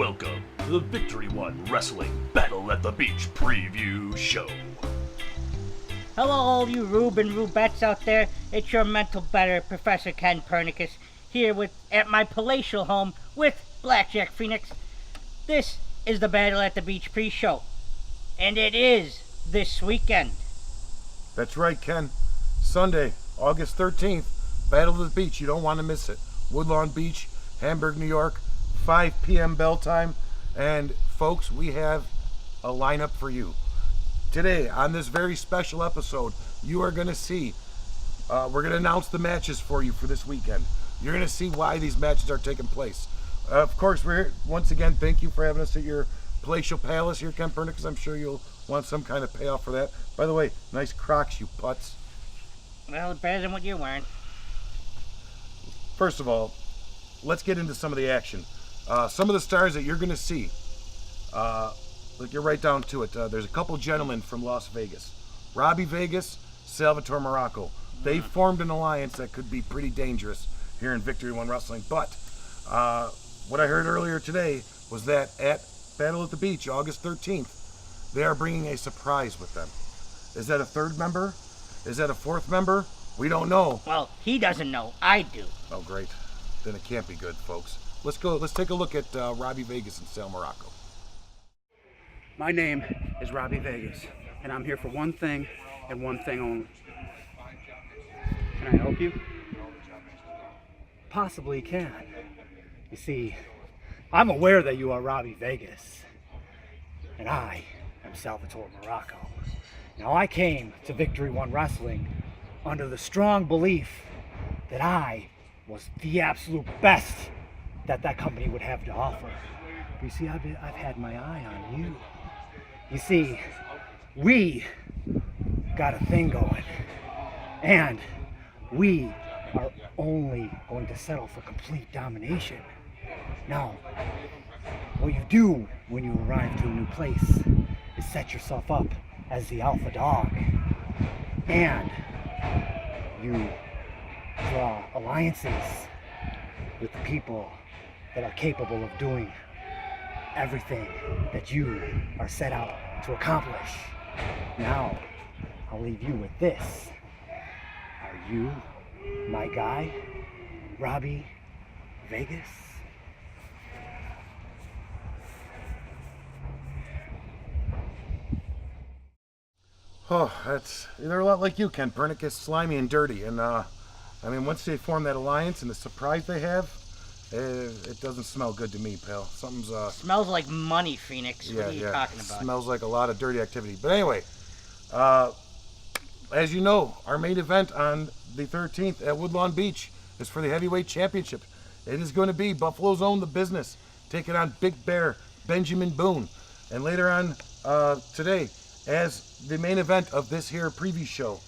Welcome to the Victory One Wrestling Battle at the Beach preview show. Hello all you Rube and Rubettes out there, it's your mental better Professor Ken Pernicus here at my palatial home with Blackjack Phoenix. This is the Battle at the Beach pre-show, and it is this weekend. That's right, Ken. Sunday, August 13th, Battle at the Beach. You don't want to miss it. Woodlawn Beach, Hamburg, New York, 5 p.m. bell time. And folks, we have a lineup for you. Today, on this very special episode, you are going to see, we're going to announce the matches for you for this weekend. You're going to see why these matches are taking place. Of course, we're here, once again, thank you for having us at your palatial palace here, Ken Pernicus. I'm sure you'll want some kind of payoff for that. By the way, nice Crocs, you putz. Well, better than what you're wearing. First of all, let's get into some of the action. Some of the stars that you're going to see, look, you're right down to it. There's a couple gentlemen from Las Vegas. Robbie Vegas, Salvatore Morocco. They formed an alliance that could be pretty dangerous here in Victory One Wrestling. But what I heard earlier today was that at Battle at the Beach, August 13th, they are bringing a surprise with them. Is that a third member? Is that a fourth member? We don't know. Well, he doesn't know. I do. Oh, great. Then it can't be good, folks. Let's go. Let's take a look at Robbie Vegas and Sal Morocco. My name is Robbie Vegas, and I'm here for one thing and one thing only. Can I help you? Possibly can. You see, I'm aware that you are Robbie Vegas, and I am Salvatore Morocco. Now, I came to Victory One Wrestling under the strong belief that I was the absolute best that company would have to offer. But you see, I've had my eye on you. You see, we got a thing going, and we are only going to settle for complete domination. Now, what you do when you arrive to a new place is set yourself up as the alpha dog, and you draw alliances with the people that are capable of doing everything that you are set out to accomplish. Now, I'll leave you with this. Are you my guy, Robbie Vegas? Oh, they're a lot like you, Ken Pernicus, slimy and dirty. And once they form that alliance and the surprise they have, it doesn't smell good to me, pal. Something's Smells like money, Phoenix. Yeah, what are you talking about? Smells like a lot of dirty activity. But anyway, as you know, our main event on the 13th at Woodlawn Beach is for the heavyweight championship. It is going to be Buffalo's Own The Business taking on Big Bear Benjamin Boone. And later on today, as the main event of this here preview show,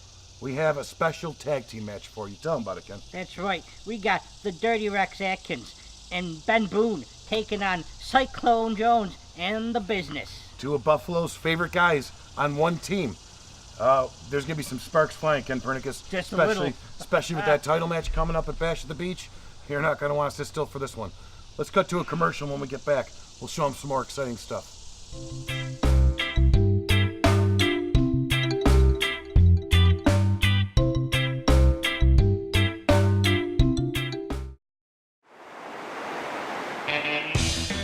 we have a special tag team match for you. Tell them about it, Ken. That's right. We got the Dirty Rex Atkins and Ben Boone taking on Cyclone Jones and The Business. Two of Buffalo's favorite guys on one team. There's going to be some sparks flying, Ken Pernicus. Just a little. Especially with that title match coming up at Bash at the Beach. You're not going to want to sit still for this one. Let's cut to a commercial. When we get back, we'll show them some more exciting stuff.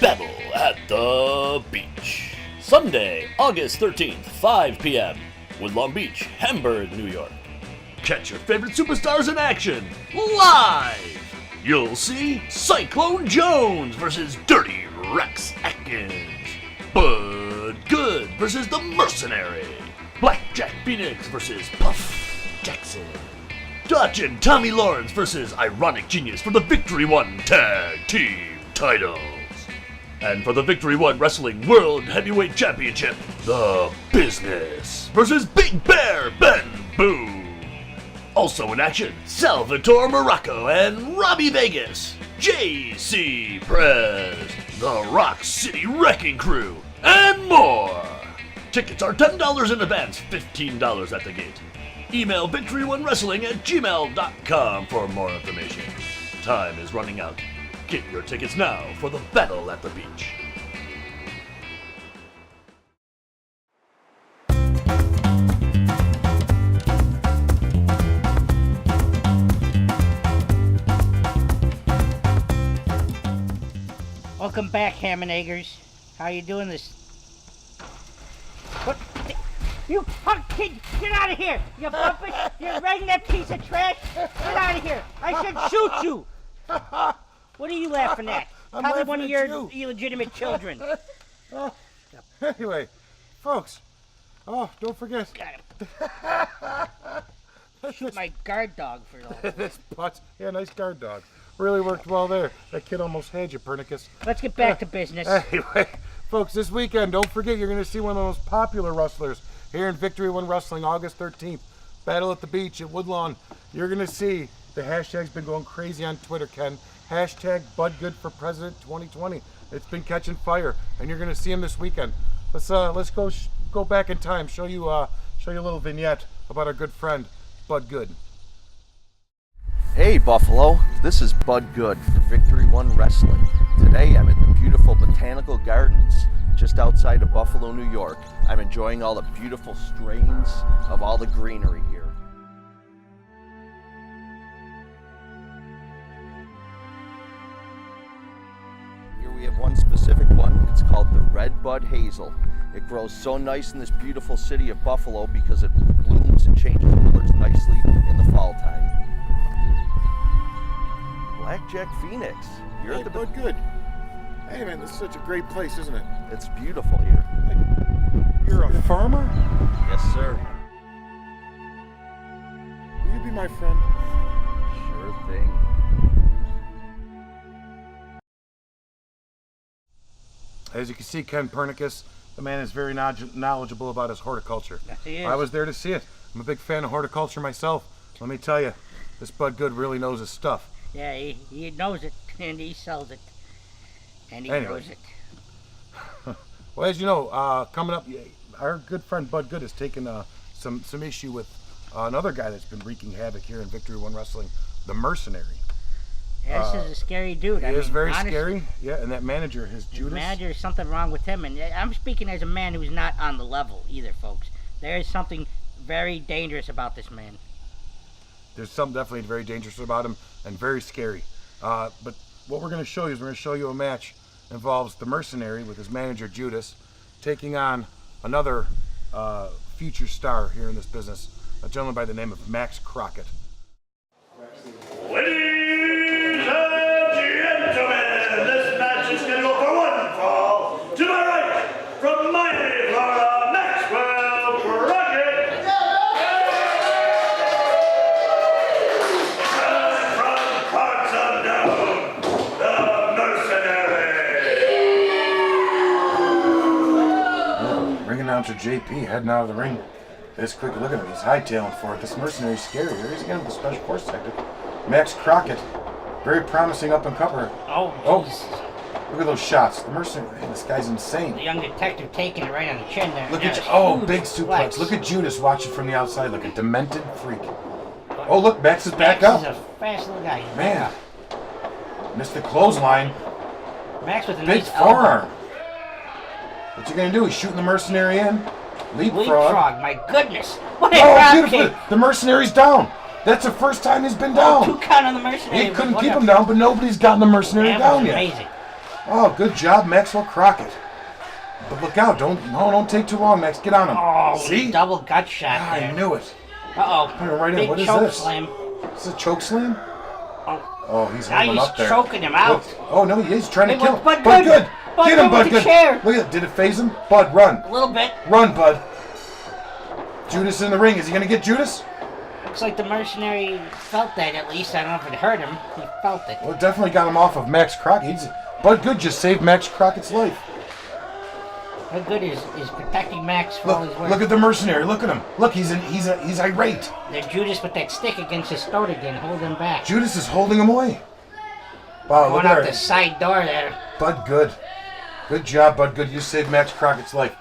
Battle at the Beach. Sunday, August 13th, 5 p.m. Woodlawn Beach, Hamburg, New York. Catch your favorite superstars in action, live! You'll see Cyclone Jones versus Dirty Rex Atkins. Bud Good versus The Mercenary. Blackjack Phoenix versus Puff Jackson. Dutch and Tommy Lawrence versus Ironic Genius for the Victory One Tag Team titles. And for the Victory One Wrestling World Heavyweight Championship, The Business versus Big Bear Ben Boone. Also in action, Salvatore Morocco and Robbie Vegas, JC Prez, the Rock City Wrecking Crew, and more. Tickets are $10 in advance, $15 at the gate. Email victoryoneWrestling@gmail.com for more information. Time is running out. Get your tickets now for the Battle at the Beach. Welcome back, ham and eggers. How you doing this? What? You punk kid, get out of here! You puppet! You redneck piece of trash! Get out of here! I said shoot you! What are you laughing at? I'm Probably laughing one of at your you. illegitimate children. Anyway, folks. Oh, don't forget. Got him. Shoot my guard dog for all. This putz. Yeah, nice guard dog. Really worked well there. That kid almost had you, Pernicus. Let's get back to business. Anyway, folks, this weekend, don't forget, you're going to see one of the most popular wrestlers here in Victory One Wrestling, August 13th. Battle at the Beach at Woodlawn. You're going to see the hashtag's been going crazy on Twitter, Ken. Hashtag Bud Good for President 2020. It's been catching fire, and you're going to see him this weekend. Let's go back in time. Show you a little vignette about our good friend Bud Good. Hey Buffalo, this is Bud Good for Victory One Wrestling. Today I'm at the beautiful Botanical Gardens just outside of Buffalo, New York. I'm enjoying all the beautiful strains of all the greenery here. Here we have one specific one. It's called the Red Bud Hazel. It grows so nice in this beautiful city of Buffalo because it blooms and changes colors nicely in the fall time. Blackjack Phoenix. You're Hey, at the Bud Good. Hey, man, this is such a great place, isn't it? It's beautiful here. You're a farmer? Yes, sir. Will you be my friend? Sure thing. As you can see, Ken Pernicus, the man is very knowledgeable about his horticulture. Yes, he is. I was there to see it. I'm a big fan of horticulture myself. Let me tell you, this Bud Good really knows his stuff. Yeah, he knows it, and he sells it, and he Anyway. grows it. Well, as you know, coming up, our good friend Bud Good has taken some issue with another guy that's been wreaking havoc here in Victory One Wrestling, the Mercenary. Yeah, this is a scary dude. He is very honestly, scary. Yeah, and that manager, his The Judas. manager, there's something wrong with him, and I'm speaking as a man who's not on the level either, folks. There is something very dangerous about this man. There's something definitely very dangerous about him and very scary. But what we're going to show you is we're going to show you a match that involves the Mercenary with his manager Judas taking on another future star here in this business, a gentleman by the name of Max Crockett. Ladies and gentlemen, this match is scheduled for one fall. To my right, from Miami, Florida, Maxwell Crockett. And from parts unknown, the Mercenary. Ring announcer JP heading out of the ring. This quick look at him. He's hightailing for it. This Mercenary's scary. Here he's again with the special force tactic. Max Crockett, very promising up and comer. Oh, Oh. jeez. Look at those shots. The Mercenary, man, this guy's The insane. young detective taking it right on the chin there. Look Yeah, at oh, huge big suplex. flex. Look at Judas watching from the outside like a demented freak. Oh, look, Max is back Max is up. a fast little guy. Man, missed the clothesline. Max with a Big nice forearm. What's he gonna do? He's shooting the Mercenary in. Leapfrog. Leapfrog, my goodness. What a Oh, drop beautiful. kick. The Mercenary's down. That's the first time he's been Oh, down. 2 count on the Mercenary. He couldn't What keep a- him down, but nobody's gotten the Mercenary That down was yet. amazing. Oh, good job, Maxwell Crockett. But look out! Don't take too long, Max. Get on him. Oh, See? double gut shot I there. knew it. Uh-oh. Put him right in. Big What is choke this? slam. Is this a choke slam? Oh, Oh, he's now holding him he's up there. choking him out. Look. Oh no, he is trying to Hey, kill. Bud Bud Good. Good. Bud Get him, Good with Bud the Good. chair. Look at that. Did it phase him? Bud, run. A little bit. Run, Bud. Judas in the ring. Is he gonna get Judas? Looks like the Mercenary felt that at least. I don't know if it hurt him. He felt it. Well, it definitely got him off of Max Crockett. Bud Good just saved Max Crockett's life. How good is protecting Max for all his work? Look at the Mercenary. Look at him. Look, he's irate. The Judas with that stick against his throat again, hold him back. Judas is holding him away. Wow, look Going at out the her. side door there. Bud Good. Good job, Bud Good. You saved Max Crockett's life.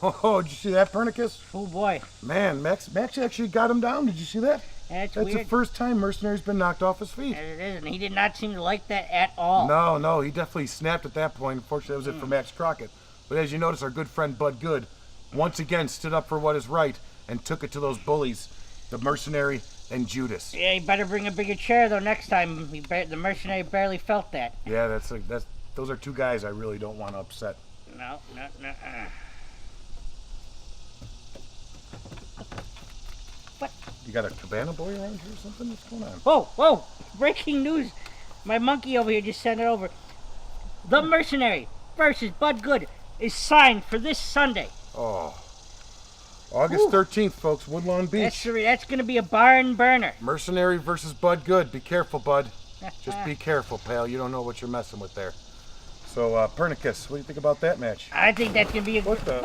Oh, did you see that, Pernicus? Oh boy, Man, Max actually got him down. Did you see that? that's That's weird. the first time Mercenary's been knocked off his feet. It is, and he did not seem to like that at all. No, he definitely snapped at that point. Unfortunately, that was it for Max Crockett. But as you notice, our good friend Bud Good once again stood up for what is right and took it to those bullies, the Mercenary and Judas. Yeah, he better bring a bigger chair though next time. The Mercenary barely felt that. Yeah, those are two guys I really don't want to upset. No. What? You got a cabana boy around here or something? What's going on? Whoa! Breaking news. My monkey over here just sent it over. The Mercenary versus Bud Good is signed for this Sunday. Oh. August 13th, folks, Woodlawn Beach. That's going to be a barn burner. Mercenary versus Bud Good. Be careful, Bud. Just be careful, pal. You don't know what you're messing with there. So, Pernicus, what do you think about that match? I think that's going to be a... What the?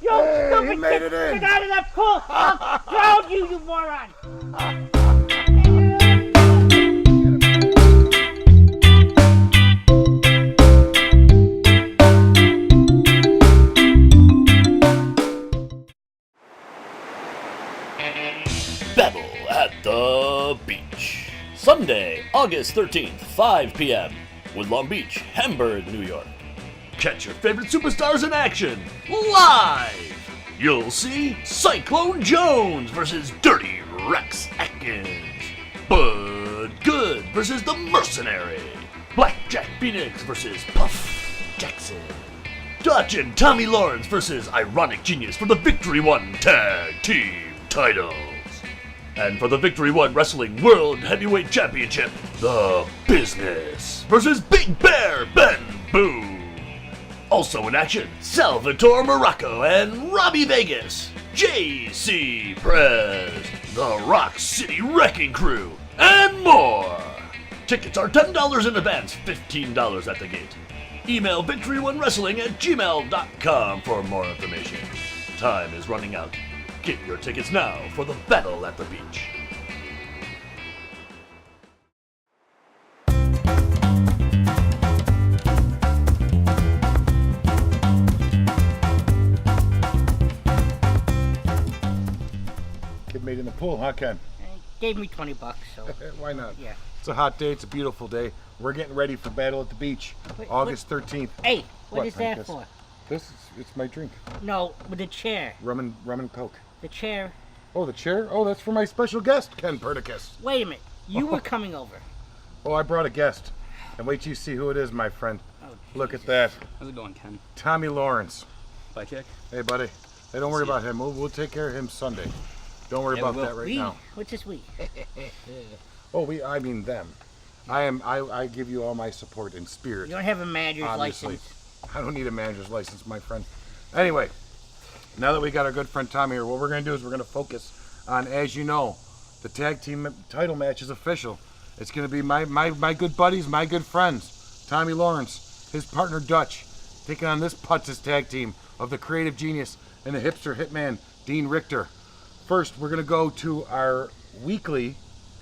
Yo, Hey, stupid he made kid, it in. get out of that pool! I'll drown you, you moron! Battle at the Beach. Sunday, August 13th, 5 p.m. Woodlawn Beach, Hamburg, New York. Catch your favorite superstars in action live. You'll see Cyclone Jones versus Dirty Rex Atkins. Bud Good versus the Mercenary. Blackjack Phoenix versus Puff Jackson. Dutch and Tommy Lawrence versus Ironic Genius for the Victory One Tag Team titles. And for the Victory One Wrestling World Heavyweight Championship, The Business versus Big Bear Ben Boone. Also in action, Salvatore Morocco and Robbie Vegas, JC Prez, the Rock City Wrecking Crew, and more. Tickets are $10 in advance, $15 at the gate. Email victoryoneWrestling@gmail.com for more information. Time is running out. Get your tickets now for the Battle at the Beach. Kid made in the pool, huh, Ken? Gave me $20, so... Why not? Yeah. It's a hot day. It's a beautiful day. We're getting ready for Battle at the Beach, Wait, August 13th. Hey, what is that Pernicus? for? It's my drink. No, with the chair. Rum and Coke. The chair. Oh, the chair? Oh, that's for my special guest, Ken Pernicus. Wait a minute. You were coming over. Oh, I brought a guest. And wait till you see who it is, my friend. Look at that. How's it going, Ken? Tommy Lawrence. Blackjack? Hey, buddy. Hey, don't worry about him. We'll take care of him Sunday. Don't worry about that right We? now. What's this we? Oh, I mean them. I give you all my support in spirit. You don't have a manager's Obviously. license. I don't need a manager's license, my friend. Anyway, now that we got our good friend Tommy here, what we're going to do is we're going to focus on, as you know, the tag team title match is official. It's going to be my good buddies, my good friends, Tommy Lawrence, his partner Dutch, taking on this Putz tag team of the creative genius and the hipster hitman, Dean Richter. First, we're going to go to our weekly,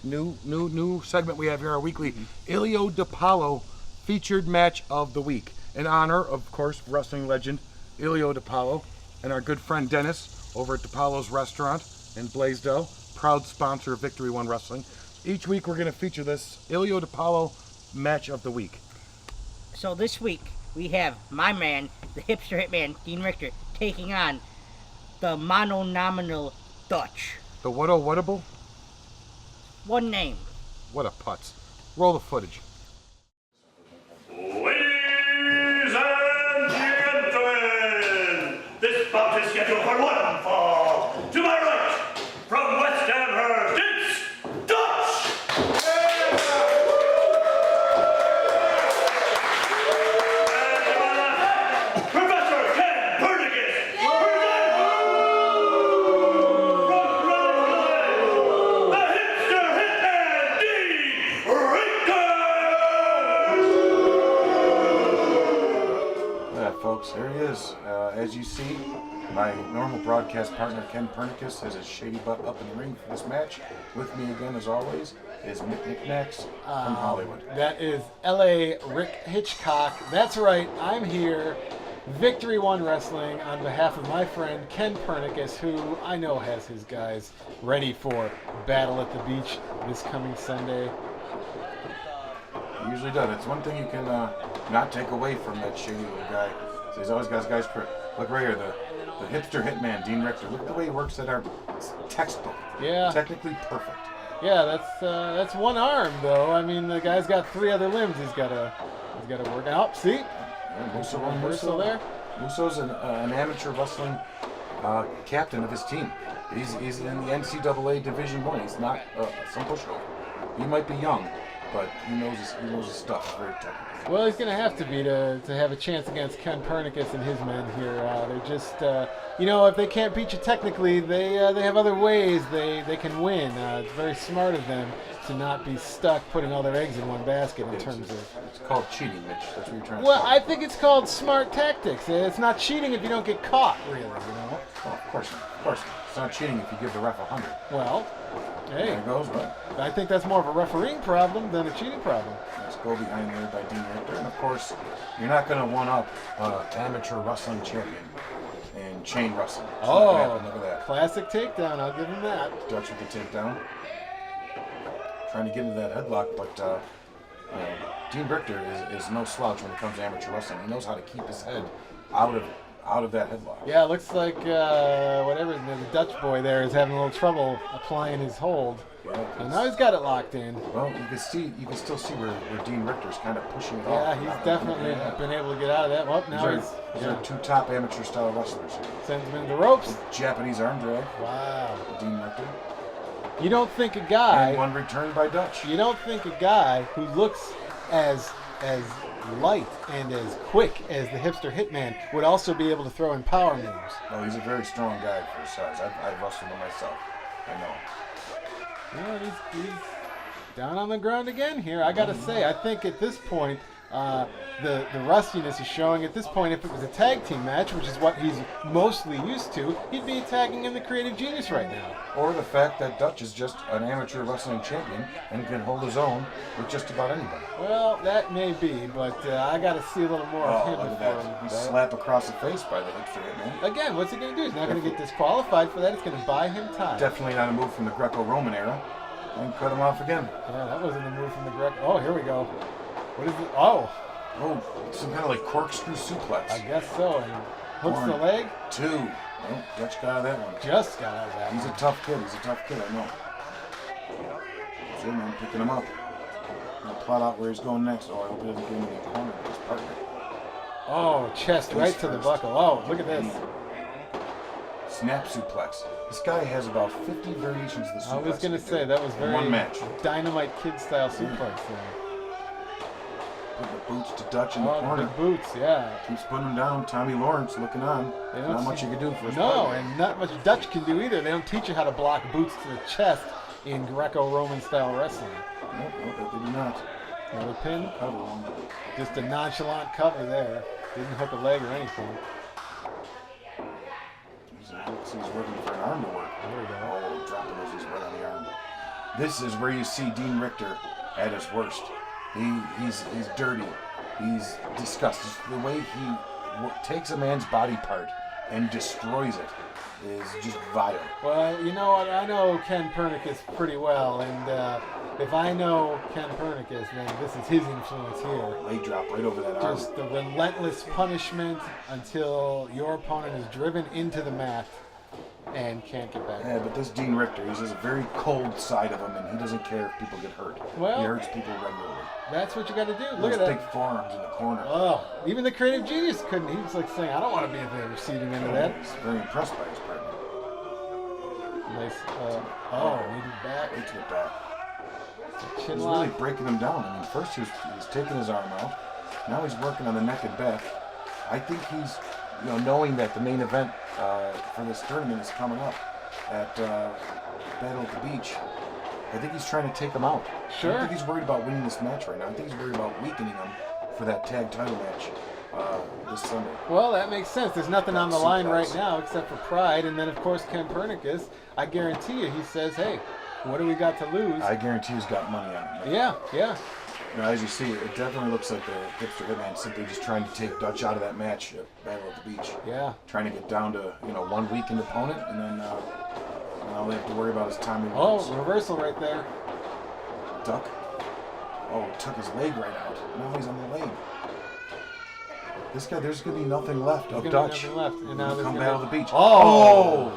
new segment we have here, our weekly Ilio DiPaolo featured match of the week. In honor, of course, wrestling legend Ilio DiPaolo and our good friend Dennis over at DiPaolo's Restaurant in Blaisdell, proud sponsor of Victory One Wrestling. Each week we're going to feature this Ilio DiPaolo match of the week. So this week, we have my man, the hipster hitman, Dean Richter, taking on the mononominal Dutch. The whatable? One name. What a putz. Roll the footage. Ladies and gentlemen, this bout is scheduled for one fall. To my right, from West Amherst, it's Dutch! And to my left, Professor Ken Pernicus! From the hipster hitman, Dean Richter! Yeah, folks, there he is. As you see, my normal broadcast partner Ken Pernicus has his shady butt up in the ring for this match. With me again, as always, is Mick Knickknacks from Hollywood. That is L.A. Rick Hitchcock. That's right, I'm here. Victory One Wrestling on behalf of my friend Ken Pernicus, who I know has his guys ready for Battle at the Beach this coming Sunday. He usually does. It's one thing you can not take away from that shady little guy. So he's always got his guys. Look right here, the hipster hitman, Dean Richter. Look at the way he works at our textbook. Yeah. Technically perfect. Yeah, that's one arm though. I mean, the guy's got 3 other limbs. He's got to work out. See, reversal there. Musso's an amateur wrestling captain of his team. He's in the NCAA Division I. He's not some pushover. He might be young, but he knows his stuff. He's very technical. Well, he's going to have to be to have a chance against Ken Pernicus and his men here. They're just, if they can't beat you technically, they have other ways they can win. It's very smart of them to not be stuck putting all their eggs in one basket in terms of... It's called cheating, Mitch. That's what you're trying to Well, say. I think it's called smart tactics. It's not cheating if you don't get caught, really, Well, of course not. Of course not. It's not cheating if you give the ref 100. Well, hey. There it goes, but... I think that's more of a refereeing problem than a cheating problem. Let's go behind there by Dean Richter. And of course, you're not going to one-up amateur wrestling champion in chain wrestling. It's not gonna happen. Look at that. Classic takedown. I'll give him that. Dutch with the takedown. Trying to get into that headlock, but Dean Richter is no slouch when it comes to amateur wrestling. He knows how to keep his head out of that headlock. Yeah, it looks like whatever his name, the Dutch boy there is having a little trouble applying his hold. Yeah, and now he's got it locked in. Well, you can still see where Dean Richter's kind of pushing it Yeah, off. he's definitely been able to get out of that. Well, now These are 2 top amateur style wrestlers here. Sends him into the ropes. Japanese arm drag. Wow. Dean Richter. You don't think a guy... And one return by Dutch. You don't think a guy who looks as light and as quick as the hipster hitman would also be able to throw in power moves. No, he's a very strong guy for his size. I've wrestled him myself. I know. Well, he's down on the ground again here. I gotta say, I think at this point, the rustiness is showing. At this point, if it was a tag team match, which is what he's mostly used to, he'd be tagging in the creative genius right now. Or the fact that Dutch is just an amateur wrestling champion and can hold his own with just about anybody. Well, that may be, but I got to see a little more of him. Look at that. He's slapped across the face by the hipster hitman. Again, what's he going to do? He's not going to get disqualified for that. It's going to buy him time. Definitely not a move from the Greco-Roman era. And cut him off again. Yeah, that wasn't a move from the Greco. Oh, here we go. What is it? Oh, some kind of like corkscrew suplex. I guess so. And hooks 1, the leg. 2. Oh, Dutch got out of that one. Just got out of that He's one. a tough kid. I know. See, man, picking him up. Gonna plot out where he's going next. Oh, I hope he doesn't get into the corner with his partner. Oh, chest right to the buckle. Oh, look at this. Snap suplex. This guy has about 50 variations of the suplex. I was going to say, that was very one match. Dynamite Kid style suplex there. Put the boots to Dutch in the corner. The boots, yeah. Keeps putting him down. Tommy Lawrence looking on. Not much you can do for his No, partner. and not much Dutch can do either. They don't teach you how to block boots to the chest in Greco-Roman style wrestling. Nope, they do not. Another pin. Cover one. Just a nonchalant cover there. Didn't hook a leg or anything. He's working for an arm to work. There we go. Oh, dropping those right on the arm. This is where you see Dean Richter at his worst. He's dirty. He's disgusting. The way he takes a man's body part and destroys it is just vile. Well, you know what? I know Ken Pernicus pretty well, and if I know Ken Pernicus, then this is his influence here. Leg drop right over that arm. Just the relentless punishment until your opponent is driven into the mat and can't get back. Yeah, but this Dean Richter, he has a very cold side of him, and he doesn't care if people get hurt. Well, he hurts people regularly. That's what you got to do. Look Those at big that. forearms in the corner. Oh, even the creative genius couldn't. He was like saying, "I don't want to be at the receiving end of that." He's very impressed by his partner. Nice. Needed back. Way to the back. Chin He's lock. really breaking him down. I mean, first he was taking his arm out. Now he's working on the neck and back. I think he's, knowing that the main event for this tournament is coming up at Battle at the Beach. I think he's trying to take him out. Sure. I don't think he's worried about winning this match right now. I think he's worried about weakening him for that tag title match this Sunday. Well, that makes sense. There's nothing on the line right now except for pride. And then, of course, Ken Pernicus, I guarantee you, he says, hey, what do we got to lose? I guarantee he's got money on it. Yeah. As you see, it definitely looks like the hipster hitman simply just trying to take Dutch out of that match at Battle at the Beach. Yeah. Trying to get down to, one weakened opponent, and then all they have to worry about is timing. Oh, reversal right there. Duck. Oh, took his leg right out. Now he's on the leg. This guy, there's going to be nothing left of Dutch. Nothing left. And now come Battle at the Beach. Oh!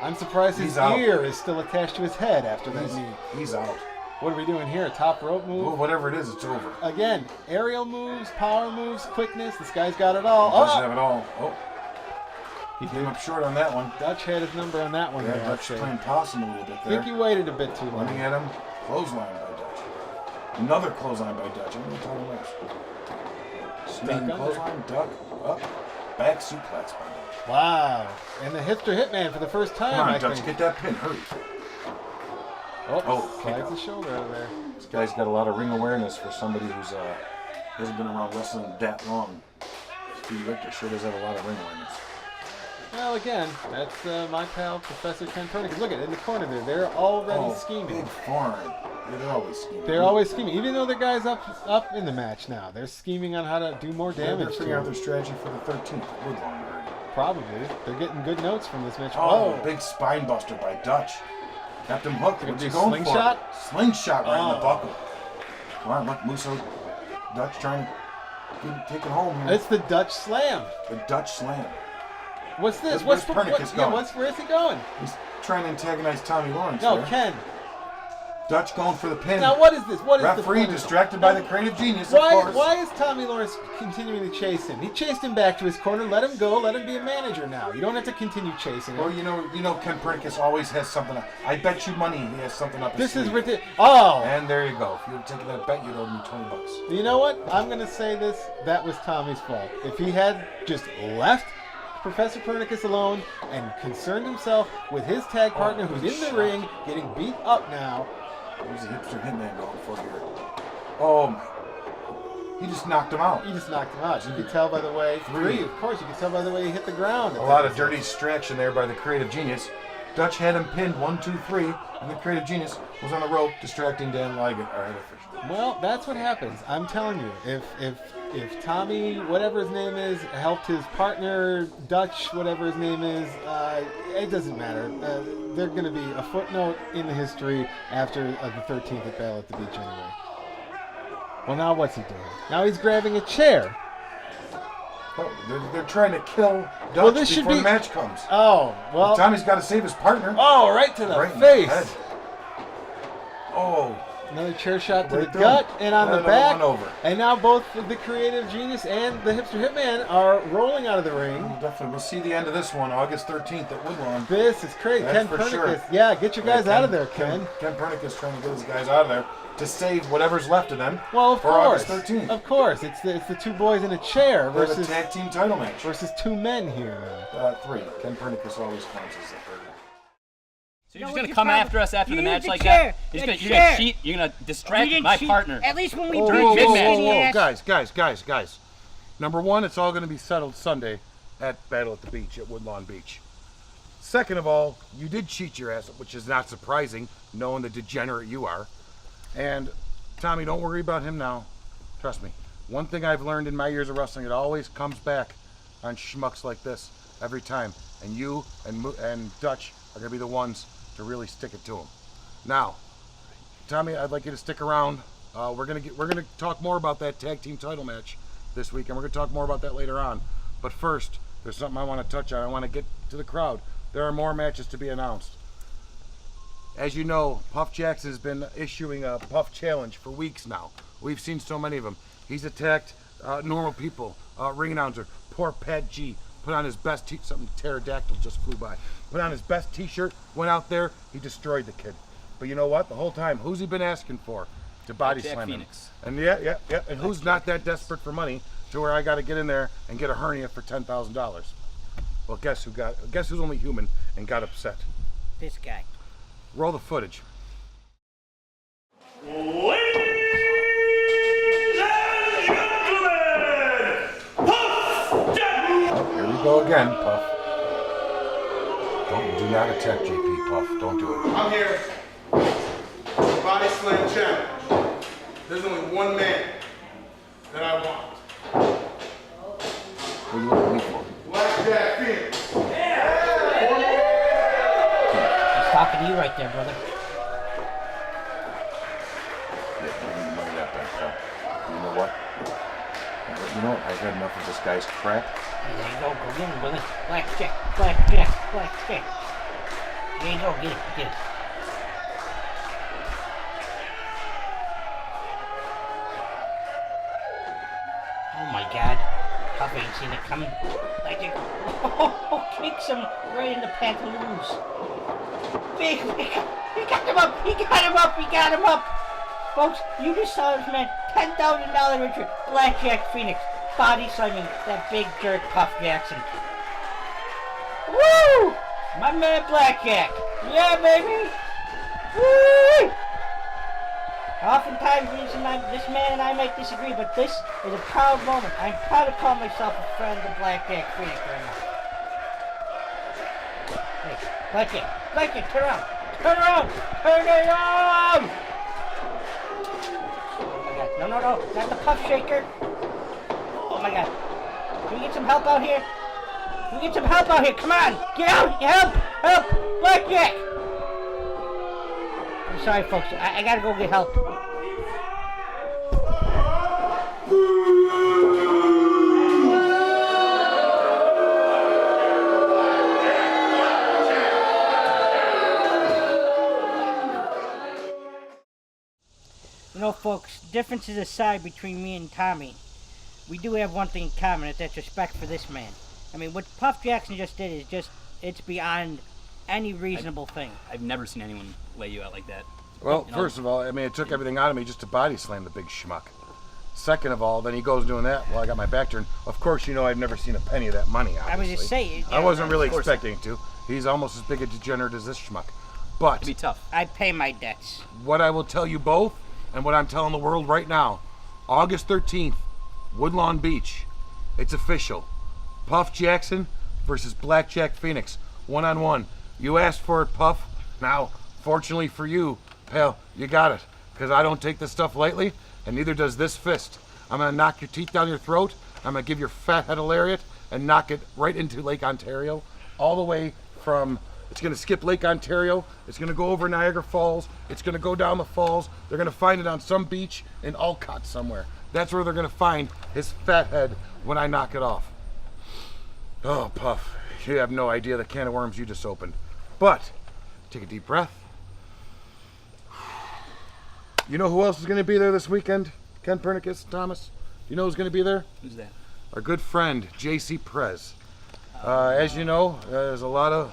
I'm surprised his He's out. ear is still attached to his head after that knee. He's out. What are we doing here? Top rope move? Well, whatever it is, it's over. Again, aerial moves, power moves, quickness. This guy's got it all. He doesn't have it all. Oh. He came up short on that one. Dutch had his number on that one. Yeah, there, Dutch playing possum a little bit I there. think he waited a bit too long. Running at him. Clothesline by Dutch. Another clothesline by Dutch. I'm going to tell him Spinning Duck under. clothesline, duck, up, back suplex by Dutch. Wow. And the hipster hitman for the first time, Come on, I Dutch, think. get that pin. Hurry. Oh, kick slides out. the shoulder out of there. This guy's got a lot of ring awareness for somebody who's hasn't been around wrestling that long. Steve Victor sure does have a lot of ring awareness. Well, again, that's my pal, Professor Ken Pernicus. Look at it in the corner there. They're already scheming. Big foreign. Yeah, they're always scheming. They're always scheming. Even though the guy's up in the match now, they're scheming on how to do more They're damage to figuring out him. their strategy for the 13th at Woodlawn. Probably. They're getting good notes from this match. Oh, Whoa. big spine buster by Dutch. Kept him hooked. Gonna What's do he going slingshot? for? Slingshot right in the Oh. buckle. Come on, look, Musso. Dutch trying to take it home here. It's the Dutch slam. The Dutch slam. What's this? Where's What's Pernicus going? where's he going? He's trying to antagonize Tommy Lawrence. No, there. Ken. Dutch going for the pin. Now what is this? What is the Referee point of- distracted by the creative genius, of Why course. is Tommy Lawrence continuing to chase him? He chased him back to his corner. Let him go. Let him be a manager now. You don't have to continue chasing him. Well, you know, Ken Pernicus always has something up. I bet you money he has something up his This is sleeve. ridiculous. Oh, And there you go. If you had taken that bet, you'd owe me $20. you know what? I'm going to say this. That was Tommy's fault. If he had just left Professor Pernicus alone and concerned himself with his tag partner who's in the ring, getting beat up now. Who's the hipster hitman going for here? Oh my. He just knocked him out. He just knocked him out. You could tell by the way. Three, of course. You could tell by the way he hit the ground. A lot of dirty distraction there by the creative genius. Dutch had him pinned 1, 2, 3, and the creative genius was on the rope distracting Dan Ligon. All right, official. Well, that's what happens. I'm telling you, if Tommy, whatever his name is, helped his partner, Dutch, whatever his name is, it doesn't matter. They're going to be a footnote in the history after the 13th at Battle at the Beach anyway. Well, now what's he doing? Now he's grabbing a chair. Oh, they're trying to kill Dutch Well, this should before be- the match comes. Oh, well. Tommy's got to save his partner. Oh, right to the Right in face. head. Oh, Another chair shot to Right the through. gut and on the Another back. one over. And now both the creative genius and the hipster hitman are rolling out of the ring. definitely. We'll see the end of this one August 13th at Woodlawn. This is crazy. That's Ken for Pernicus. sure. Yeah, get your guys Yeah, out of there, Ken. Ken Pernicus trying to get his guys out of there to save whatever's left of them Well, of for course. August 13th. Of course. It's the two boys in a chair They have a versus tag team title match. two men here. 3. Ken Pernicus always counts as the third. So you're No, just what gonna you come probably- after us after you the used match the like chair. that? You're The gonna cheat. chair. You're gonna We distract didn't my cheat. partner. At least when we Whoa, beat whoa, this whoa, skinny whoa, ass. guys. Number one, it's all going to be settled Sunday at Battle at the Beach at Woodlawn Beach. Second of all, you did cheat your ass, which is not surprising, knowing the degenerate you are. And Tommy, don't worry about him now. Trust me. One thing I've learned in my years of wrestling, it always comes back on schmucks like this every time. And you and Dutch are going to be the ones to really stick it to him. Now, Tommy, I'd like you to stick around. We're gonna talk more about that tag team title match this week, and we're gonna talk more about that later on. But first, there's something I want to touch on. I want to get to the crowd. There are more matches to be announced. As you know, Puff Jackson has been issuing a Puff challenge for weeks now. We've seen so many of them. He's attacked normal people, ring announcer, poor Pat G. Put on his best something pterodactyl just flew by. Put on his best t-shirt, went out there, he destroyed the kid. But you know what? The whole time, who's he been asking for? To body Blackjack slam him. Phoenix. And yeah. And who's not that desperate for money to where I got to get in there and get a hernia for $10,000? Well, guess who's only human and got upset? This guy. Roll the footage. Oh, here we go again, Puff. Do not attack JP, Puff. Don't do it. I'm here. Body slam challenge. There's only one man that I want. What are you looking at me for? Blackjack Phoenix. He's talking to you right there, brother. Yeah, bring the money that back, Puff. You know what? You know what? I've had enough of this guy's crap. There you go. Go in, brother. Blackjack. There you go, get it. Oh my God. Puff ain't seen it coming. Blackjack. Oh, kicks him right in the pantaloons. Big. He got him up. Folks, you just saw this man, $10,000 richer, Blackjack Phoenix, body slamming that big jerk Puff Jackson. Woo! My man Blackjack. Yeah, baby. Woo! Oftentimes, this man and I might disagree, but this is a proud moment. I'm proud to call myself a friend of Blackjack Phoenix right now. Hey, Blackjack, turn around. Turn it on! Oh my God, no, not the puff shaker. Oh my God. Can we get some help out here? Come on, get out, help, Blackjack! I'm sorry, folks, I gotta go get help. You know, folks, differences aside between me and Tommy, we do have one thing in common, and that's respect for this man. I mean, what Puff Jackson just did is it's beyond any reasonable thing. I've never seen anyone lay you out like that. Well, first of all, I mean, it took everything out of me just to body slam the big schmuck. Second of all, then he goes doing that while I got my back turned. Of course, you know I've never seen a penny of that money, obviously. I was just saying. I wasn't really expecting to. He's almost as big a degenerate as this schmuck. But It'd be tough. I pay my debts. What I will tell you both, and what I'm telling the world right now, August 13th, Woodlawn Beach. It's official. Puff Jackson versus Blackjack Phoenix, one-on-one. You asked for it, Puff. Now, fortunately for you, pal, you got it. Because I don't take this stuff lightly, and neither does this fist. I'm going to knock your teeth down your throat. I'm going to give your fat head a lariat and knock it right into Lake Ontario. All the way from, it's going to skip Lake Ontario. It's going to go over Niagara Falls. It's going to go down the falls. They're going to find it on some beach in Alcott somewhere. That's where they're going to find his fat head when I knock it off. Oh, Puff, you have no idea the can of worms you just opened. But, take a deep breath. You know who else is going to be there this weekend? Ken Pernicus, Thomas? You know who's going to be there? Who's that? Our good friend, J.C. Prez. As you know, there's a lot of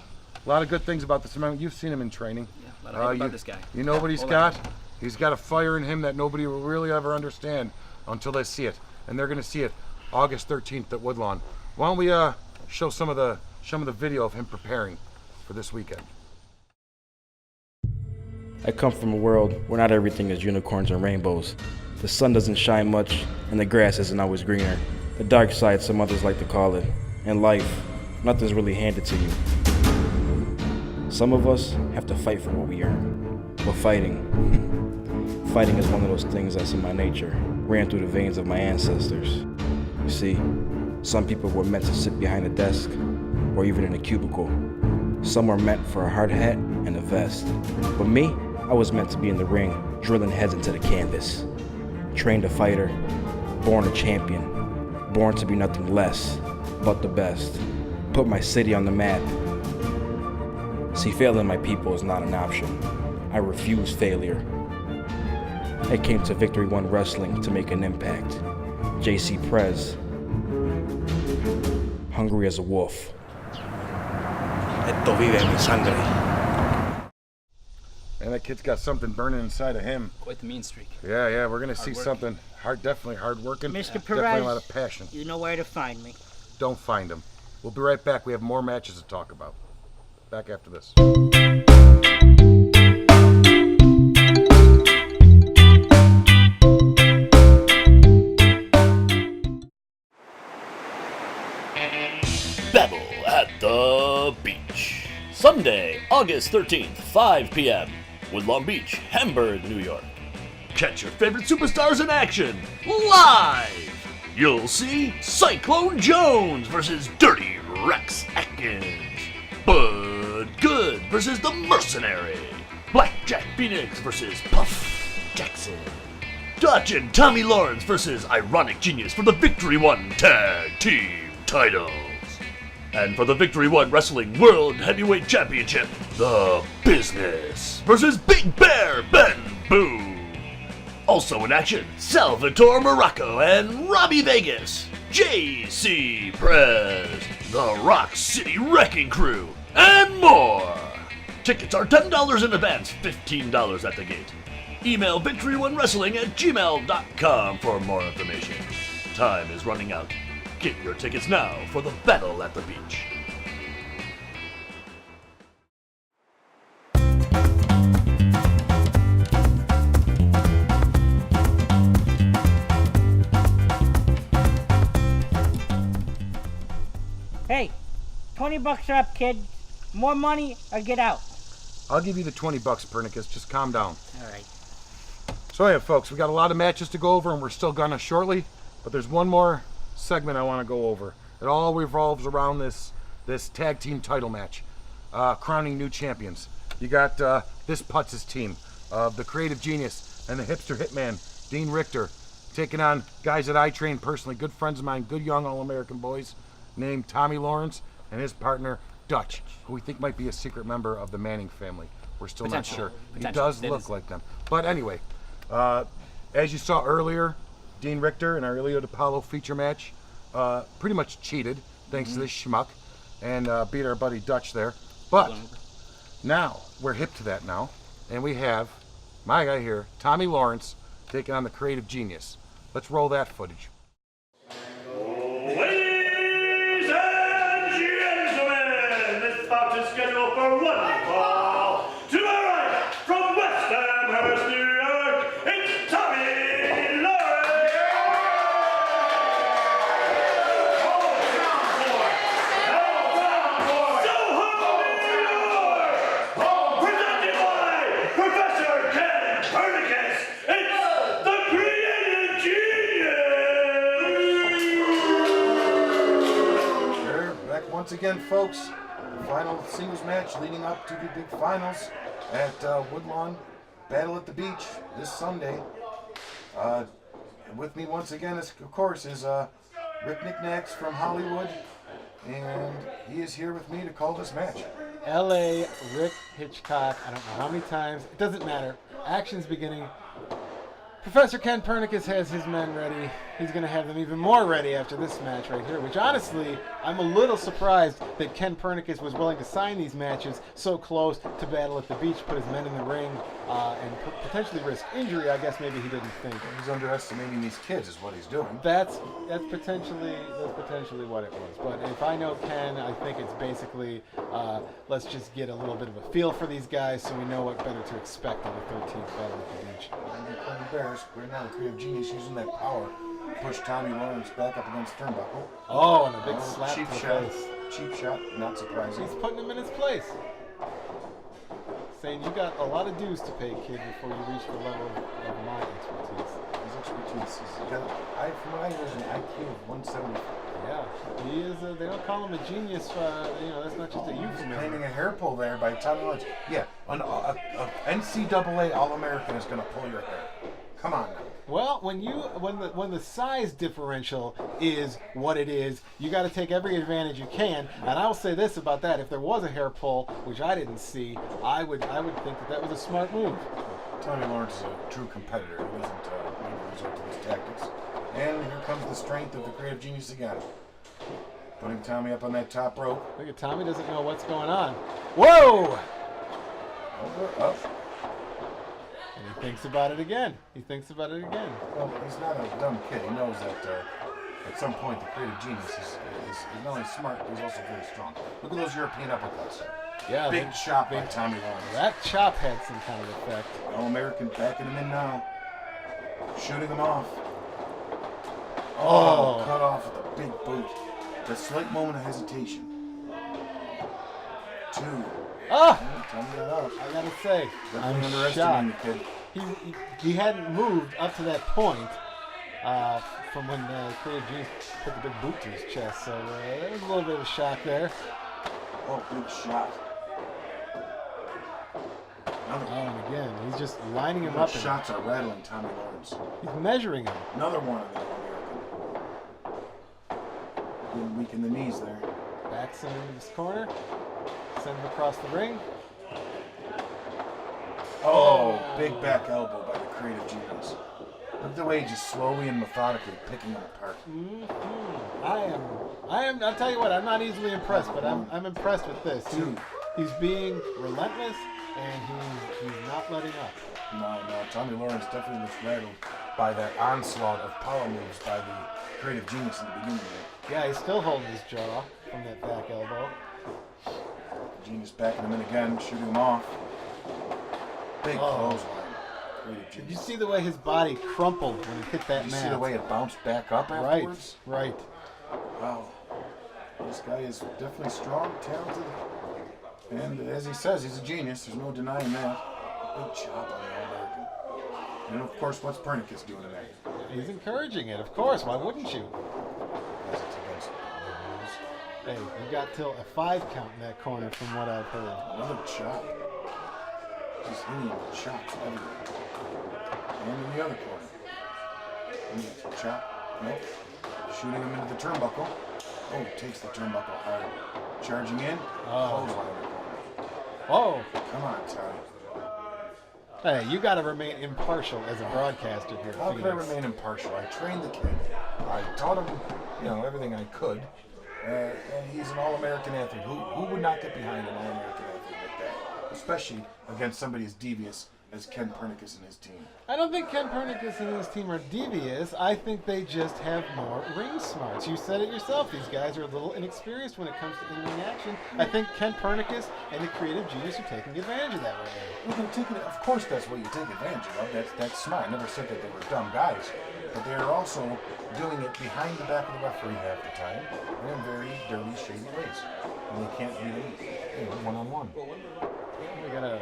good things about this man. You've seen him in training. Yeah, a lot of hype about this guy. You know what he's got? He's got a fire in him that nobody will really ever understand until they see it. And they're going to see it August 13th at Woodlawn. Why don't we show some of the video of him preparing for this weekend? I come from a world where not everything is unicorns and rainbows. The sun doesn't shine much, and the grass isn't always greener. The dark side, some others like to call it. In life, nothing's really handed to you. Some of us have to fight for what we earn. But fighting is one of those things that's in my nature, ran through the veins of my ancestors. You see, some people were meant to sit behind a desk, or even in a cubicle. Some were meant for a hard hat and a vest. But me, I was meant to be in the ring, drilling heads into the canvas. Trained a fighter, born a champion, born to be nothing less but the best. Put my city on the map. See, failing my people is not an option. I refuse failure. I came to Victory One Wrestling to make an impact. J.C. Prez, hungry as a wolf. Esto vive en mi sangre. And that kid's got something burning inside of him. Quite the mean streak. Yeah, we're gonna see something definitely hard working. Mr. Perez, definitely a lot of passion. You know where to find me. Don't find him. We'll be right back. We have more matches to talk about. Back after this. Battle at the Beach. Sunday, August 13th, 5 p.m. Woodlawn Beach, Hamburg, New York. Catch your favorite superstars in action live. You'll see Cyclone Jones versus Dirty Rex Atkins. Bud Good versus the Mercenary. Blackjack Phoenix versus Puff Jackson. Dutch and Tommy Lawrence versus Ironic Genius for the Victory One Tag Team titles. And for the Victory One Wrestling World Heavyweight Championship, The Business versus Big Bear Ben Boone. Also in action, Salvatore Morocco and Robbie Vegas, JC Prez, the Rock City Wrecking Crew, and more. Tickets are $10 in advance, $15 at the gate. Email victoryoneWrestling@gmail.com for more information. Time is running out. Get your tickets now for the Battle at the Beach. Hey, $20 are up, kid. More money or get out. I'll give you the $20, Pernicus. Just calm down. All right. So yeah, folks, we got a lot of matches to go over, and we're still gonna shortly. But there's one more segment I want to go over. It all revolves around this tag team title match, crowning new champions. You got this Putz's team of the creative genius and the hipster hitman Dean Richter, taking on guys that I trained personally, good friends of mine, good young All-American boys, named Tommy Lawrence and his partner Dutch, who we think might be a secret member of the Manning family. We're still not sure. He does look like them. But anyway, as you saw earlier, Dean Richter in our Ilio DiPaolo feature match pretty much cheated thanks to this schmuck and beat our buddy Dutch there. But now we're hip to that now, and we have my guy here, Tommy Lawrence, taking on the creative genius. Let's roll that footage. Ladies and gentlemen, this bout is scheduled for one fall. To my right, from West Amherst, New York, it's Tommy Lawrence. Presented by Professor Ken Pernicus, it's the Creative Genius. We're back once again, folks. The final singles match leading up to the big finals at Woodlawn Battle at the Beach this Sunday. With me once again, of course, is Rick Knickknacks from Hollywood, and he is here with me to call this match. LA Rick Hitchcock, I don't know how many times, it doesn't matter. Action's beginning. Professor Ken Pernicus has his men ready. He's going to have them even more ready after this match right here, which honestly, I'm a little surprised that Ken Pernicus was willing to sign these matches so close to Battle at the Beach, put his men in the ring, and potentially risk injury. I guess maybe he didn't think. He's underestimating these kids is what he's doing. That's potentially what it was. But if I know Ken, I think it's basically let's just get a little bit of a feel for these guys so we know what better to expect on the 13th Battle at the Beach. I'm embarrassed. Right now, the creative genius using that power to push Tommy Lawrence back up against turnbuckle. Oh, and a big slap cheap to the shot. face. Cheap shot, not surprising. He's putting him in his place. Saying you got a lot of dues to pay, kid, before you reach the level of my expertise. His expertise is from what I hear, is an IQ of 170. Yeah, he is. They don't call him a genius. That's not just a euphemism. Painting a hair pull there by Tommy Lawrence. Yeah, a NCAA All-American is going to pull your hair. Come on now. Well, when the size differential is what it is, you got to take every advantage you can. And I'll say this about that: if there was a hair pull, which I didn't see, I would think that was a smart move. Tommy Lawrence is a true competitor. He doesn't resort to his tactics. And here comes the strength of the creative genius again. Putting Tommy up on that top rope. Look at Tommy doesn't know what's going on. Whoa! Over, up. And he thinks about it again. Well, he's not a dumb kid. He knows that at some point the creative genius is not only smart, but he's also very strong. Look at those European uppercuts. Yeah, big chop by Tommy Lawrence. That chop had some kind of effect. All-American backing him in now. Shooting him off. Oh, cut off with a big boot. A slight moment of hesitation. 2. Ah! Tommy got out. I gotta say, I'm underestimating the kid. He hadn't moved up to that point from when Creative Genius put the big boot to his chest. So there was a little bit of a shock there. Oh, big shot. And again, he's just lining him up. Shots are rattling Tommy Lawrence. He's measuring him. Another one of the All-American. Didn't weaken the knees there. Backs him into this corner. Send him across the ring. Oh, big back elbow by the creative genius. Look at the way he's just slowly and methodically picking him apart. I'll tell you what, I'm not easily impressed, but I'm impressed with this. He's being relentless, and he's not letting up. No, Tommy Lawrence definitely looks rattled by that onslaught of power moves by the creative genius in the beginning there. Yeah, he's still holding his jaw from that back elbow. Genius backing him in again, shooting him off. Big clothesline. Did you see the way his body crumpled when he hit that mat? Did you see the way it bounced back up afterwards? Right. Wow. This guy is definitely strong, talented, and as he says, he's a genius. There's no denying that. Big chop on the All-American. And of course, what's Pernicus doing tonight? He's encouraging it, of course. Why wouldn't you? Hey, you got till a 5 count in that corner from what I've heard. Another chop. Just hitting chops everywhere. And in the other corner. And chop. Nope. Shooting him into the turnbuckle. Oh, takes the turnbuckle hard. Charging in. Clothesline in the corner. Oh. Come on, Tommy. Hey, you got to remain impartial as a broadcaster here. How can I remain impartial? I trained the kid. I taught him, everything I could. And he's an All-American athlete. Who would not get behind an All-American athlete like that? Especially against somebody as devious as Ken Pernicus and his team. I don't think Ken Pernicus and his team are devious. I think they just have more ring smarts. You said it yourself. These guys are a little inexperienced when it comes to in-ring action. I think Ken Pernicus and the creative genius are taking advantage of that right now. Well, of course, that's what you take advantage of. That's smart. I never said that they were dumb guys. But they are also doing it behind the back of the referee half the time and in very dirty, shady ways. And they can't beat him one-on-one. We got a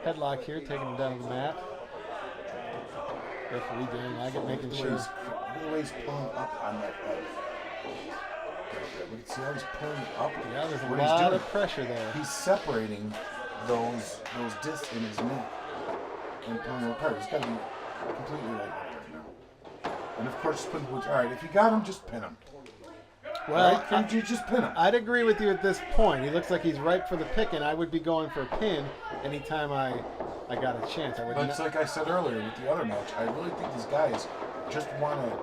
headlock here, taking him down to the mat. Referee doing like it, making sure. Look at the way he's pulling up on that head. See how he's pulling up? Yeah, there's a lot of pressure there. He's separating those discs in his neck and pulling them apart. It's got to be completely right now. And of course, just put the boots. All right, if you got him, just pin him. Well, right? Can't you just pin him? I'd agree with you at this point. He looks like he's ripe for the picking. I would be going for a pin anytime I got a chance. But it's like I said earlier with the other match, I really think these guys just want to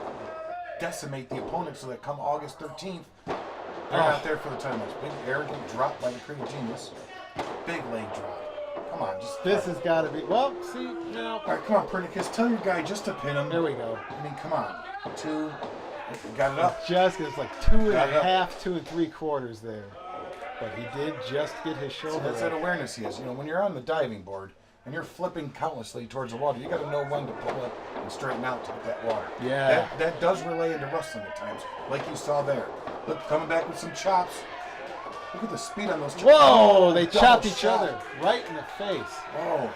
decimate the opponent so that come August 13th, they're out there for the title match. Big arrogant drop by the creative genius. Big leg drop. Come on, just. This has got to be. Well, see, All right, come on, Pernicus. Tell your guy just to pin him. There we go. I mean, come on. 2. Got it up. Just it's like 2.5, 2 3/4 there. But he did just get his shoulder. So that's that awareness he has. When you're on the diving board and you're flipping countlessly towards the water, you got to know when to pull up and straighten out to hit that water. Yeah. That does relay into wrestling at times, like you saw there. Look, coming back with some chops. Look at the speed on those chops. Whoa! They chopped each other right in the face. Oh.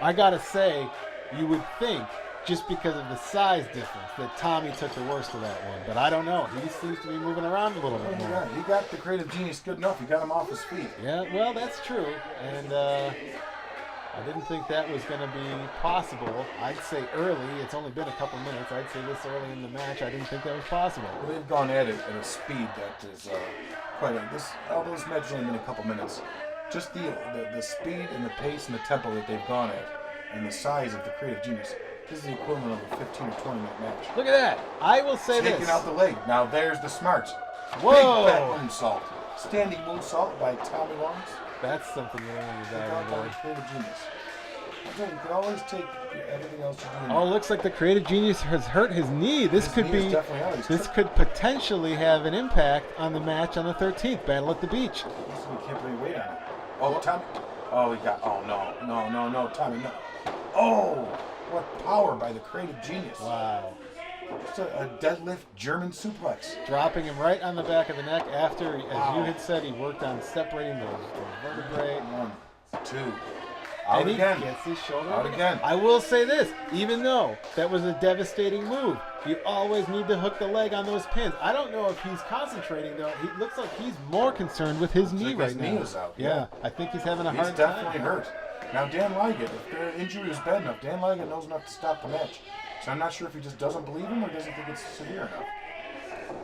I gotta say, you would think, just because of the size difference, that Tommy took the worst of that one. But I don't know. He seems to be moving around a little bit more. Yeah, he got the creative genius good enough. He got him off his feet. Yeah, well, that's true. And I didn't think that was going to be possible. I'd say early. It's only been a couple minutes. I'd say this early in the match, I didn't think that was possible. Well, they've gone at it at a speed that is quite although this match has only been a couple minutes, just the speed and the pace and the tempo that they've gone at and the size of the creative genius. This is the equivalent of a 15 or 20 minute match. Look at that. I will say this. Taking out the leg. Now there's the smarts. Whoa. Big back moonsault. Standing moonsault by Tommy Lawrence. That's something you learn to dive Without the creative genius. You can always take everything else you're doing. Oh, looks like the creative genius has hurt his knee. This could potentially have an impact on the match on the 13th, Battle at the Beach. We can't put any weight on it. Oh, Tommy. Oh, he got. Oh, no, Tommy, no. Oh, what power by the creative genius. Wow. It's a deadlift German suplex. Dropping him right on the back of the neck after, as you had said, he worked on separating those vertebrae. 1, 2. Out and he again. Gets his shoulder out again. I will say this, even though that was a devastating move, you always need to hook the leg on those pins. I don't know if he's concentrating, though. He looks like he's more concerned with his knee right now. His knee is out. Yeah, I think he's having a hard time. He's definitely hurt. Now, Dan Liget, if the injury was bad enough, Dan Liget knows enough to stop the match. So I'm not sure if he just doesn't believe him or doesn't think it's severe enough.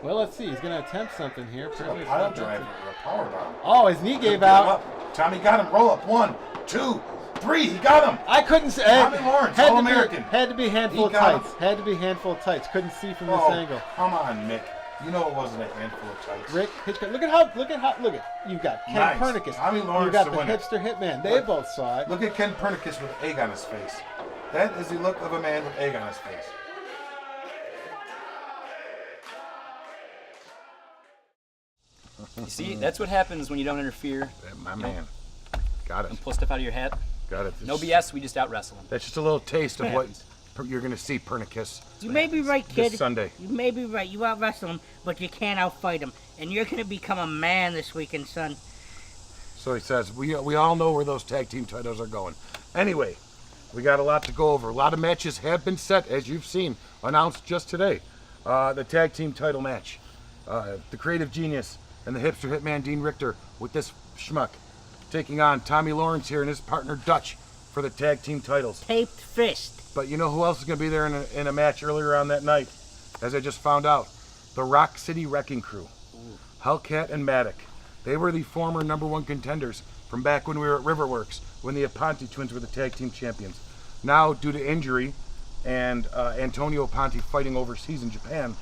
Well, let's see. He's going to attempt something here. Apparently it's Pile not driver that- or a power bomb. Oh, his knee gave Get him out. up. Tommy got him. Roll up. 1, 2, 3. He got him. I couldn't see. Tommy Lawrence, All-American. Had to be handful He of got him. tights. Had to be handful of tights. Couldn't see from this Oh, angle. come on, Mick. You know it wasn't a handful of tights. Rick Hitchcock. Look at. You've got Ken Nice. Pernicus. Tommy Lawrence You got the the winner. hipster hitman. They Look. both saw it. Look at Ken Pernicus with egg on his face. That is the look of a man with egg on his face. You see, that's what happens when you don't interfere. My man. Got it. And pull stuff out of your hat. Got it. No BS, we just out wrestle him. That's just a little taste of what happens. you're going to see, Pernicus. You may be right, kid. This Sunday. You may be right. You out wrestle him, but you can't outfight him. And you're going to become a man this weekend, son. So he says, we all know where those tag team titles are going. Anyway, we got a lot to go over. A lot of matches have been set, as you've seen, announced just today. The tag team title match. The creative genius and the hipster hitman Dean Richter with this schmuck taking on Tommy Lawrence here and his partner Dutch for the tag team titles. Taped fist. But you know who else is going to be there in a match earlier on that night, as I just found out? The Rock City Wrecking Crew. Hellcat and Maddock. They were the former #1 contenders from back when we were at Riverworks, when the Aponte twins were the tag team champions. Now, due to injury and Antonio Aponte fighting overseas in Japan,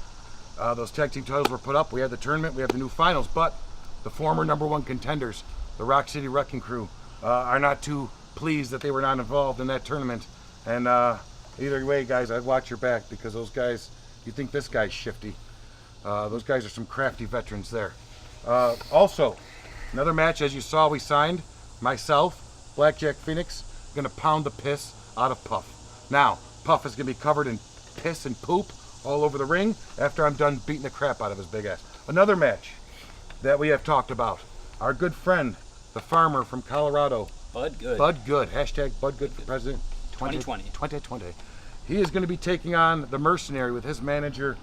those tag team titles were put up. We had the tournament, we have the new finals, but the former #1 contenders, the Rock City Wrecking Crew, are not too pleased that they were not involved in that tournament. And either way, guys, I'd watch your back, because those guys, you think this guy's shifty. Those guys are some crafty veterans there. Also, another match, as you saw, we signed. Myself, Blackjack Phoenix, gonna pound the piss out of Puff. Now, Puff is gonna be covered in piss and poop all over the ring after I'm done beating the crap out of his big ass. Another match that we have talked about. Our good friend, the farmer from Colorado. Bud Good. Bud Good. Hashtag Bud Good for President 2020. He is going to be taking on the mercenary with his manager,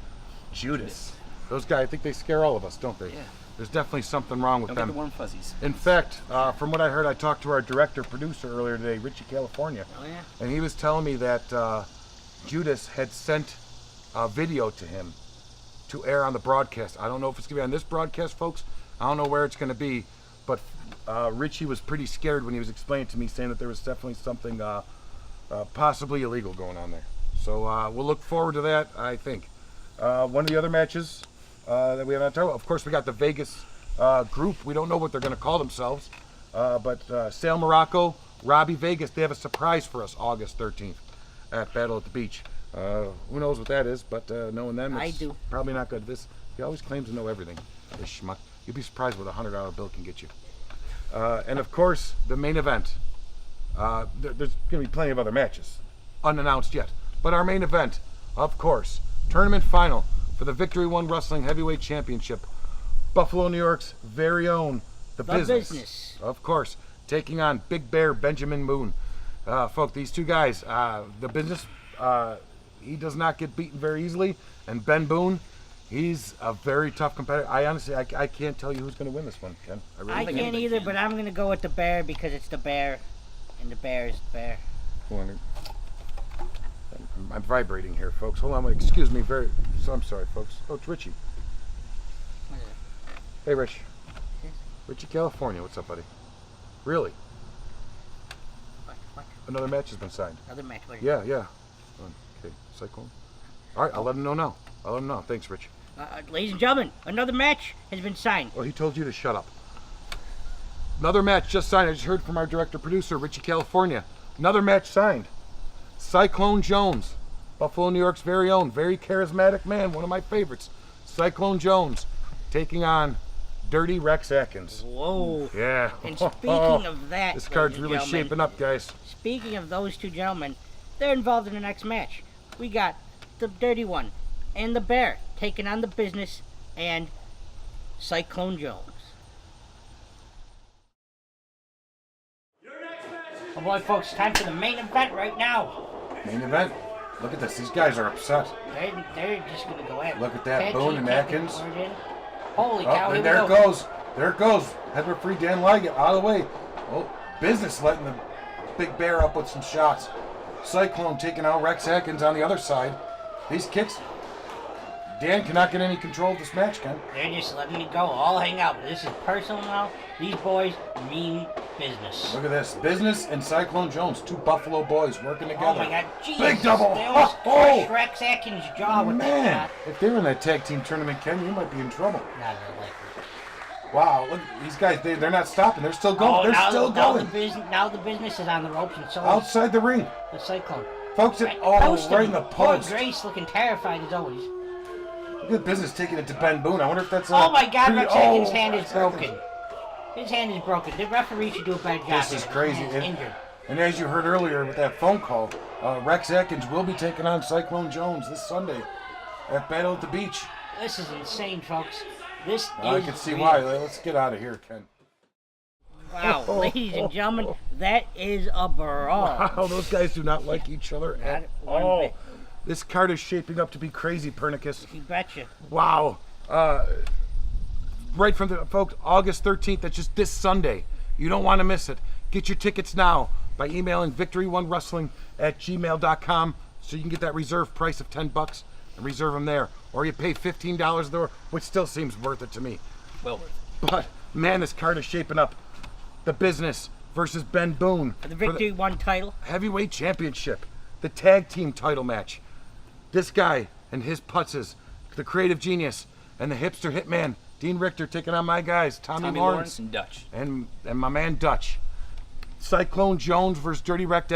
Judas. Those guys, I think they scare all of us, don't they? Yeah. There's definitely something wrong with Don't get them. the warm fuzzies. In fact, from what I heard, I talked to our director-producer earlier today, Richie California. Oh, yeah? And he was telling me that Judas had sent a video to him to air on the broadcast. I don't know if it's going to be on this broadcast, folks. I don't know where it's going to be. But Richie was pretty scared when he was explaining to me, saying that there was definitely something possibly illegal going on there. So we'll look forward to that, I think. One of the other matches that we have on top, of course, we got the Vegas group. We don't know what they're going to call themselves. But Sale Morocco, Robbie Vegas, they have a surprise for us August 13th at Battle at the Beach. Who knows what that is, but knowing them, it's I do. probably not good. He always claims to know everything, this schmuck. You'd be surprised what a $100 bill can get you. And of course, the main event. There's going to be plenty of other matches, unannounced yet. But our main event, of course, tournament final for the Victory One Wrestling Heavyweight Championship. Buffalo, New York's very own, the business. Of course, taking on Big Bear Benjamin Boone. Folks, these two guys, the business, he does not get beaten very easily. And Ben Boone, he's a very tough competitor. I honestly, I can't tell you who's going to win this one, Ken. I can't either, but I'm going to go with the bear because it's the bear, and the bear is the bear. I'm vibrating here, folks. Hold on, excuse me. I'm sorry, folks. Oh, it's Richie. Hey, Rich. Richie, California. What's up, buddy? Really? What? Another match has been signed. Another match. What is Yeah. Okay, Cyclone. All right, I'll let him know now. Thanks, Rich. ladies and gentlemen, another match has been signed. Well, he told you to shut up. Another match just signed. I just heard from our director-producer, Richie California. Another match signed. Cyclone Jones, Buffalo, New York's very own, very charismatic man, one of my favorites. Cyclone Jones taking on Dirty Rex Atkins. Whoa. Yeah. And speaking of that, this card's ladies and really gentlemen, shaping up, guys. Speaking of those two gentlemen, they're involved in the next match. We got the Dirty One and the Bear taking on the Business and Cyclone Jones. Oh boy, folks, time for the main event right now. Main event. Look at this. These guys are upset. They're just gonna go at it. Look at that. Boone and Atkins. Holy cow, Oh, here and we there go. it goes. There it goes. Head referee Dan Liggett out of the way. Oh, Business letting the Big Bear up with some shots. Cyclone taking out Rex Atkins on the other side. These kicks. Dan cannot get any control of this match, Ken. They're just letting me go. I'll hang out. This is personal now. These boys mean business. Look at this. Business and Cyclone Jones, two Buffalo boys working together. Oh my God, Jesus. Big double. They almost Oh, crushed Rex Atkins' jaw with man. that shot. If they're in that tag team tournament, Ken, you might be in trouble. Not really. Wow, look, these guys, they're not stopping. They're still going. Oh, they're now, still now going. Now the business is on the ropes, and so is Outside the ring. the Cyclone. Folks, Right, right in the Poor post. Grace looking terrified as always. Look at business taking it to Ben Boone. I wonder if that's Oh my God, Rex Atkins' hand is Rex Atkins. broken. His hand is broken. The referee should do a better job. This is there. crazy. His hand's injured. And as you heard earlier with that phone call, Rex Atkins will be taking on Cyclone Jones this Sunday at Battle at the Beach. This is insane, folks. This I is can see real. why. Let's get out of here, Ken. Wow, ladies and gentlemen, that is a brawl. Wow, those guys do not like each other at Not one all. bit. This card is shaping up to be crazy, Pernicus. You betcha. Wow. Right from the folks, August 13th, that's just this Sunday. You don't want to miss it. Get your tickets now by emailing victory1wrestling@gmail.com so you can get that reserve price of $10 and reserve them there. Or you pay $15 there, which still seems worth it to me. Well worth it. But man, this card is shaping up. The Business versus Ben Boone For the Victory One title. heavyweight championship, the tag team title match. This guy and his putzes, the creative genius and the hipster hitman, Dean Richter, taking on my guys, Tommy Lawrence and Dutch. and my man Dutch. Cyclone Jones versus Dirty Rex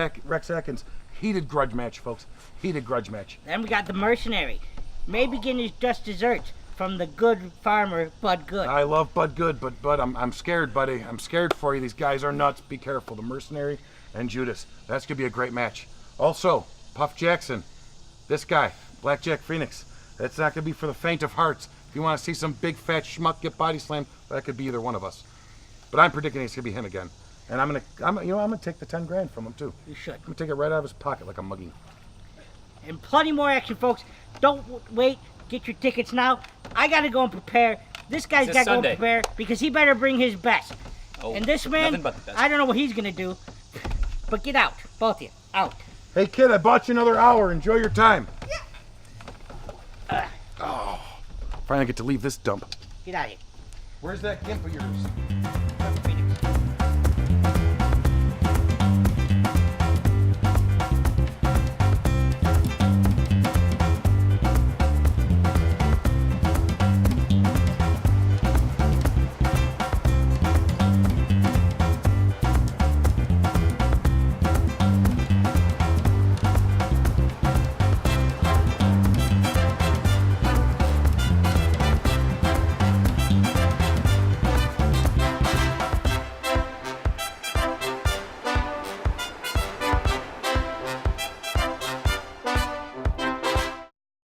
Atkins. Heated grudge match, folks. Heated grudge match. Then we got the Mercenary. May begin his just desserts from the good farmer, Bud Good. I love Bud Good, but Bud, I'm scared, buddy. I'm scared for you. These guys are nuts. Be careful. The Mercenary and Judas. That's gonna be a great match. Also, Puff Jackson. This guy, Blackjack Phoenix. That's not gonna be for the faint of hearts. If you want to see some big fat schmuck get body slammed, that could be either one of us. But I'm predicting it's gonna be him again. And I'm gonna take the 10 grand from him too. You should. I'm gonna take it right out of his pocket like a mugging. And plenty more action, folks. Don't wait. Get your tickets now. I gotta go and prepare. This guy's This gotta go and Sunday. prepare because he better bring his best. Oh, And this man, nothing but the best. I don't know what he's gonna do. But get out, both of you, out. Hey kid, I bought you another hour. Enjoy your time. Finally get to leave this dump. Get out of here. Where's that gimp of yours?